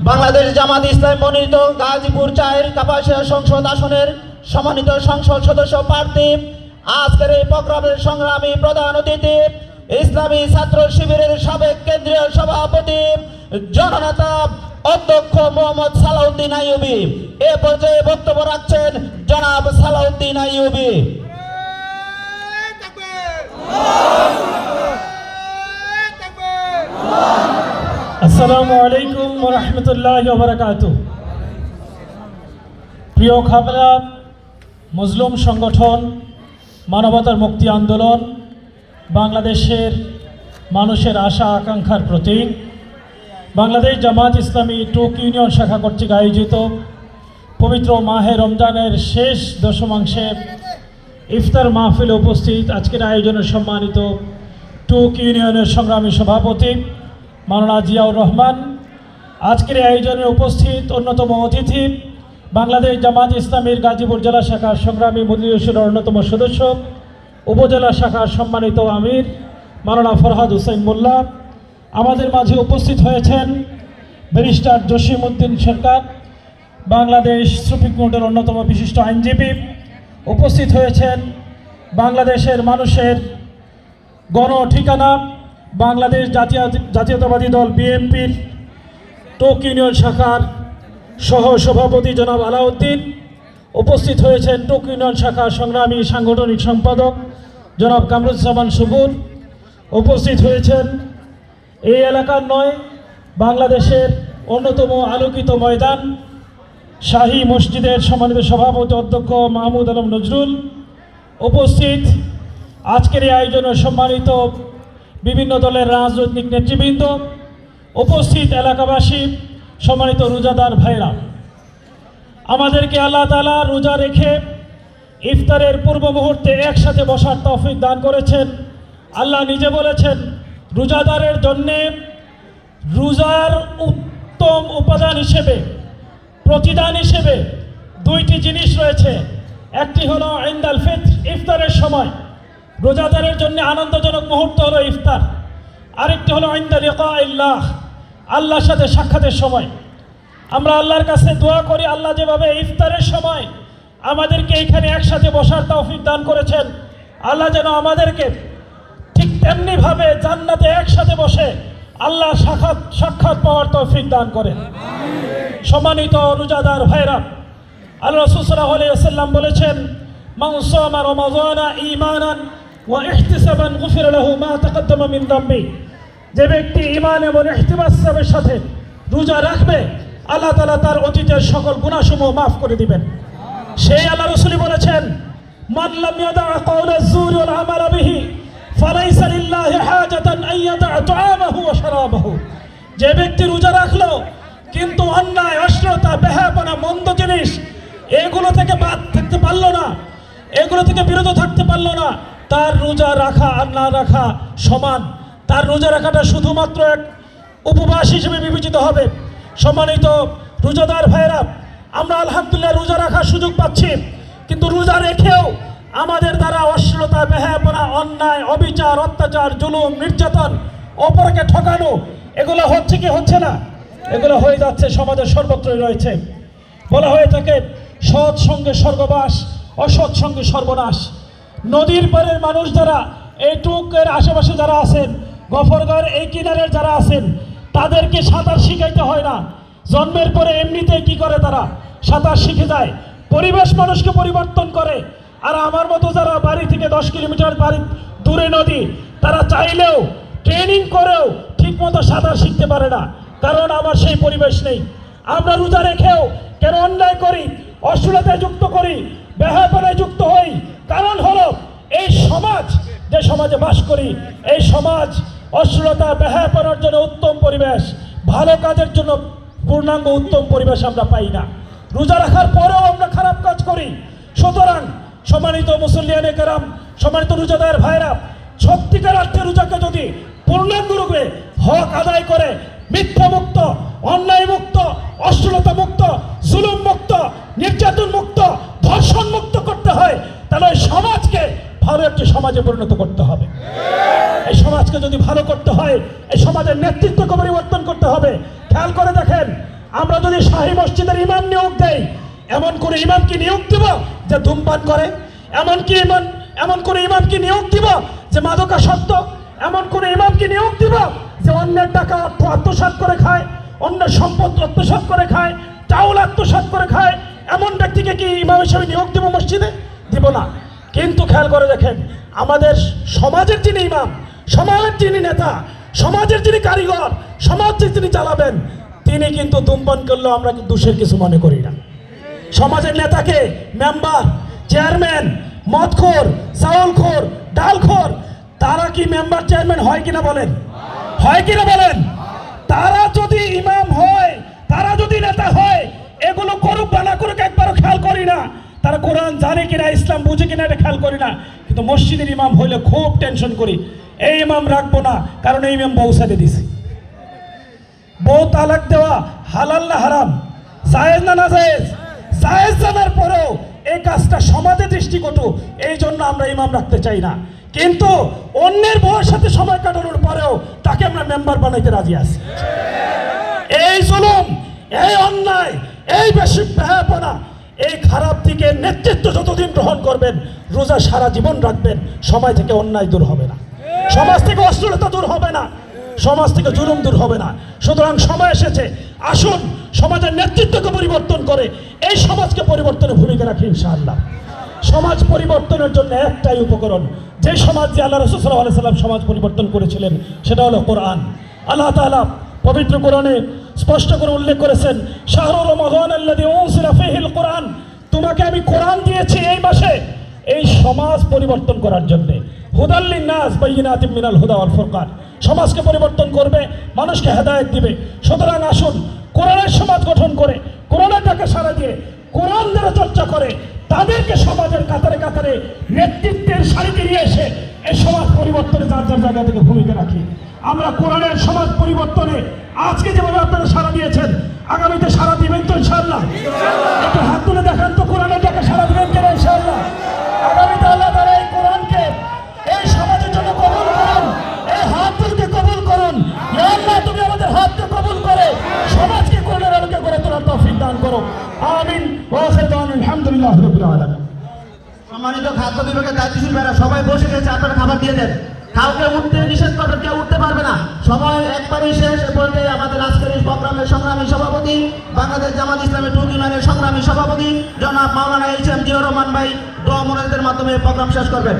বাংলাদেশ জামাত ইসলামী মনোনীত গাজীপুর 4 কাপাসিয়া সংসদ আসনের সম্মানিত সংসদ সদস্য প্রার্থী আজকের এই প্রোগ্রামের সংগ্রামী প্রধান অতিথি ইসলামী ছাত্র শিবিরের সাবেক কেন্দ্রীয় সভাপতি জননেতা অধ্যক্ষ মোহাম্মদ সালাউদ্দিন আইয়ুবী এ পর্যায়ে বক্তব্য রাখছেন জনাব সালাউদ্দিন আইয়ুবী। আসসালামু আলাইকুম ওয়া রাহমাতুল্লাহি ওয়া বারাকাতুহু। প্রিয় খাবলা মজলুম সংগঠন, মানবতার মুক্তি আন্দোলন, বাংলাদেশের মানুষের আশা আকাঙ্ক্ষার প্রতীক বাংলাদেশ জামাত ইসলামী টুক ইউনিয়ন শাখা কর্তৃক আয়োজিত পবিত্র মাহে রমজানের শেষ দশমাংশে ইফতার মাহফিলে উপস্থিত আজকের আয়োজনের সম্মানিত টুক ইউনিয়নের সংগ্রামী সভাপতি মাওলানা জিয়াউর রহমান, আজকের আয়োজনে উপস্থিত অন্যতম অতিথি বাংলাদেশ জামাত ইসলামীর গাজীপুর জেলা শাখার সংগ্রামী মজলিসের অন্যতম সদস্য উপজেলা শাখার সম্মানিত আমির মাওলানা ফরহাদ হুসাইন মোল্লা, আমাদের মাঝে উপস্থিত হয়েছেন ব্যারিস্টার জসিম উদ্দিন সরকার, বাংলাদেশ সুপ্রিম কোর্টের অন্যতম বিশিষ্ট আইনজীবী, উপস্থিত হয়েছেন বাংলাদেশের মানুষের গণ ঠিকানা বাংলাদেশ জাতীয়তাবাদী দল বিএনপির টুক ইউনিয়ন শাখার সহ সভাপতি জনাব আলাউদ্দিন, উপস্থিত হয়েছেন টুক ইউনিয়ন শাখার সংগ্রামী সাংগঠনিক সম্পাদক জনাব কামরুজ্জামান সুবুর, উপস্থিত হয়েছেন এই এলাকার নয় বাংলাদেশের অন্যতম আলোকিত ময়দান শাহী মসজিদের সম্মানিত সভাপতি অধ্যক্ষ মাহমুদ আলম নজরুল, উপস্থিত আজকের এই আয়োজনের সম্মানিত বিভিন্ন দলের রাজনৈতিক নেতৃবৃন্দ, উপস্থিত এলাকাবাসী, সম্মানিত রোজাদার ভাইরা। আমাদেরকে আল্লাহ তাআলা রোজা রেখে ইফতারের পূর্ব মুহূর্তে একসাথে বসার তৌফিক দান করেছেন। আল্লাহ নিজে বলেছেন রোজাদারের জন্যে রোজার উত্তম উপাদান হিসেবে, প্রতিদান হিসেবে দুইটি জিনিস রয়েছে। একটি হলো ইনদাল ফিতর, ইফতারের সময় রোজাদারের জন্য আনন্দজনক মুহূর্ত হলো ইফতার। আরেকটি হলো ইনদা লিকাইল্লাহ, আল্লাহর সাথে সাক্ষাতের সময়। আমরা আল্লাহর কাছে দোয়া করি আল্লাহ যেভাবে ইফতারের সময় আমাদেরকে এখানে একসাথে বসার তৌফিক দান করেছেন, আল্লাহ যেন আমাদেরকে ঠিক তেমনিভাবে জান্নাতে একসাথে বসে আল্লাহ সাক্ষাৎ পাওয়ার তৌফিক দান করেন। সম্মানিত রোজাদার ভাইরা, আল্লাহ রাসূল সাল্লাল্লাহু আলাইহি ওয়াসাল্লাম বলেছেন মান সামা রমাযানা ঈমানান ওয়া ইহতিসাবান গুফিরা লাহু মা তাকাদ্দামা মিন যামবি। যে ব্যক্তি ঈমান এবং ইহতিসাবের সাথে রোজা রাখবে আল্লাহ তাআলা তার অতীতের সকল গুনাহসমূহ মাফ করে দিবেন। সেই আল্লাহ রাসূল বলেছেন মান লাম ইয়াদা কাওলা যুর ওয়াল আমাল বিহি ফালাইসা লিল্লাহি হাজাতান আন ইয়াদা তাআমাহু ওয়া শারাবাহু। যে ব্যক্তি রোজা রাখলো কিন্তু অন্যায়, অশ্লীলতা, বেহায়াপনা, মন্দ জিনিস এগুলো থেকে বাদ থাকতে পারলো না, এগুলো থেকে বিরত থাকতে পারলো না, তার রোজা রাখা আর না রাখা সমান। তার রোজা রাখাটা শুধুমাত্র এক উপবাস হিসেবে বিবেচিত হবে। সম্মানিত রোজাদার ভাইরা, আমরা আলহামদুলিল্লাহ রোজা রাখার সুযোগ পাচ্ছি, কিন্তু রোজা রেখেও আমাদের দ্বারা অশ্লীলতা, বেহায়াপনা, অন্যায়, অবিচার, অত্যাচার, জুলুম, নির্যাতন, অপরকে ঠকানো এগুলো হচ্ছে কি হচ্ছে না? এগুলো হয়ে যাচ্ছে, সমাজের সর্বত্রই রয়েছে। বলা হয়ে থাকে সৎ সঙ্গে স্বর্গবাস, অসৎ সঙ্গে সর্বনাশ। নদীর পাড়ের মানুষ যারা এই টুকের আশেপাশে যারা আছেন, গফরগাঁওয়ের এই কিনারের যারা আছেন, তাদেরকে সাঁতার শিখাইতে হয় না। জন্মের পরে এমনিতেই কি করে তারা সাঁতার শিখে যায়। পরিবেশ মানুষকে পরিবর্তন করে। আর আমার মতো যারা বাড়ি থেকে 10 কিলোমিটার বাড়ি দূরে নদী, তারা চাইলেও ট্রেনিং করেও ঠিকমতো সাঁতার শিখতে পারে না, কারণ আমার সেই পরিবেশ নেই। আমরা রোজা রেখেও কেন অন্যায় করি, অশ্লীলতায় যুক্ত করি, বেহায়াপনায় যুক্ত হই? কারণ হলো এই সমাজ, যে সমাজে বাস করি, এই সমাজ অশ্লীলতা, বেহায়াপনার জন্য উত্তম পরিবেশ, ভালো কাজের জন্য পূর্ণাঙ্গ উত্তম পরিবেশ আমরা পাই না। রোজা রাখার পরেও আমরা খারাপ কাজ করি। সুতরাং সম্মানিত মুসল্লিয়ানে কেরাম, সম্মানিত রোজাদার ভাইরা, সত্যিকার অর্থে রোজাকে যদি পূর্ণাঙ্গ রূপে হক আদায় করে মিথ্যা মুক্ত, অন্যায় মুক্ত, অশ্লীলতা মুক্ত, জুলুম মুক্ত, নির্যাতন মুক্ত, ধর্ষণ মুক্ত করতে হয়, তাহলে সমাজকে ভালো একটি সমাজে পরিণত করতে হবে। এই সমাজকে যদি ভালো করতে হয়, এই সমাজের নেতৃত্বকে পরিবর্তন করতে হবে। খেয়াল করে দেখেন, যদি শাহী মসজিদের ইমাম নিয়োগ দেয়, এমন করে ইমাম কি নিয়োগ দিব যে ধূমপান করে? এমন করে ইমাম কি নিয়োগ দিব যে মাদকাসক্ত? এমন করে ইমাম কি নিয়োগ দিব যে অন্যের টাকা আত্মসাৎ করে খায়, অন্যের সম্পদ আত্মসাৎ করে খায়, চাউল আত্মসাৎ করে খায়? এমন ব্যক্তিকে কি ইমাম হিসেবে নিয়োগ দিব মসজিদে? দিব না। কিন্তু খেয়াল করে দেখেন, আমাদের সমাজের যিনি ইমাম, সমাজের যিনি নেতা, সমাজের যিনি কারিগর, সমাজকে যিনি চালাবেন, তিনি কিন্তু ধূমপান করলেও আমরা দোষের কিছু মনে করি না। সমাজের নেতাকে, মেম্বার, চেয়ারম্যান, মদখোর, চাউলখোর, ডালখোর, তারা কি মেম্বার চেয়ারম্যান হয় কিনা বলেন? হয় কিনা বলেন? তারা যদি ইমাম হয়, তারা যদি নেতা হয়, এগুলো করুক বা না করুক একবারও খেয়াল করি না। তারা কোরআন জানে কিনা, ইসলাম বুঝে কিনা এটা খেয়াল করি না। কিন্তু মসজিদের ইমাম হইলে খুব টেনশন করি, এই ইমাম রাখবো না, কারণ এই ইমাম বউ সাথে দিছে। বউ তালাক দেওয়া হালাল না হারাম? জায়েজ না নাজায়েজ? জায়েজ জানার পরেও এই কাজটা সমাজে দৃষ্টিকটু, এই জন্য আমরা ইমাম রাখতে চাই না। কিন্তু অন্যের বউয়ের সাথে সময় কাটানোর পরেও তাকে আমরা মেম্বার বানাইতে রাজি আছি। এই জুলুম, এই অন্যায়, এই বেশি ব্যয়াপনা, এই খারাপ দিকে নেতৃত্ব যতদিন গ্রহণ করবেন, রোজা সারা জীবন রাখবেন, সমাজ থেকে অন্যায় দূর হবে না, সমাজ থেকে অশ্লীলতা দূর হবে না, সমাজ থেকে জুলুম দূর হবে না। সুতরাং সময় এসেছে, আসুন সমাজের নেতৃত্বকে পরিবর্তন করে এই সমাজকে পরিবর্তনের ভূমিকা রাখি ইনশাআল্লাহ। সমাজ পরিবর্তনের জন্য একটাই উপকরণ, যে সমাজ যে আল্লাহ রাসূল সাল্লাল্লাহু আলাইহি ওয়াসাল্লাম সমাজ পরিবর্তন করেছিলেন, সেটা হলো কোরআন। আল্লাহ তাআলা পবিত্র কোরআনে স্পষ্ট করে উল্লেখ করেছেন, শাহরু রমাদান আল্লাযী উনজিলা ফীহিল কোরআন, তোমাকে আমি কোরআন দিয়েছি এই মাসে এই সমাজ পরিবর্তন করার জন্য। হুদাল লিন্নাস বাইয়িনাতিম মিনাল হুদা ওয়াল ফুরকান, সমাজকে পরিবর্তন করবে, মানুষকে হেদায়েত দিবে। সুতরাং আসুন কোরআনের সমাজ গঠন করে, কোরআনের ডাকে সাড়া দিয়ে, কোরআন দ্বারা চর্চা করে, তাদেরকে সমাজের কাতারে কাতারে নেতৃত্বের সারিতে নিয়ে এসে এই সমাজ পরিবর্তনে যার যার জায়গা থেকে ভূমিকা রাখি। আমরা কোরআনের সমাজ পরিবর্তনে আজকে যেভাবে আপনারা সাড়া দিয়েছেন, আগামীতে সাড়া দিবেন তো ইনশাআল্লাহ? একটু হাত তুলে দেখান তো, কোরআনের ডাকে সাড়া দিবেন কিনা ইনশাআল্লাহ? আগামীতে আল্লাহ তাআলা এই কোরআনকে এই সমাজের জন্য কবুল করুন, এই হাতকে কবুল করুন। ইয়া আল্লাহ, তুমি আমাদের হাতকে কবুল করে সমাজকে কোরআনের আলোকে গড়ে তোলার তৌফিক দান করো। আমিন। ওয়া আখিরু দাওয়ানা আলহামদুলিল্লাহি রাব্বিল আলামিন। সম্মানিত খাদ্য বিভাগের দায়িত্বশীল ভাইরা সবাই বসে গেছে, আপনারা খাবার দিয়ে দেন। কাউকে উঠতে নিষেধ করবেন, কেউ উঠতে পারবে না। সময় একবারই শেষ। এ পর্যায়ে আমাদের আজকের এই প্রোগ্রামের সংগ্রামী সভাপতি, বাংলাদেশ জামাত ইসলামী টুর্ক ইউনিয়নের সংগ্রামী সভাপতি জনাব মাওলানা এইচ এম জিয়াউর রহমান ভাই দোয়া মোনাজাতের মাধ্যমে প্রোগ্রাম শেষ করবেন।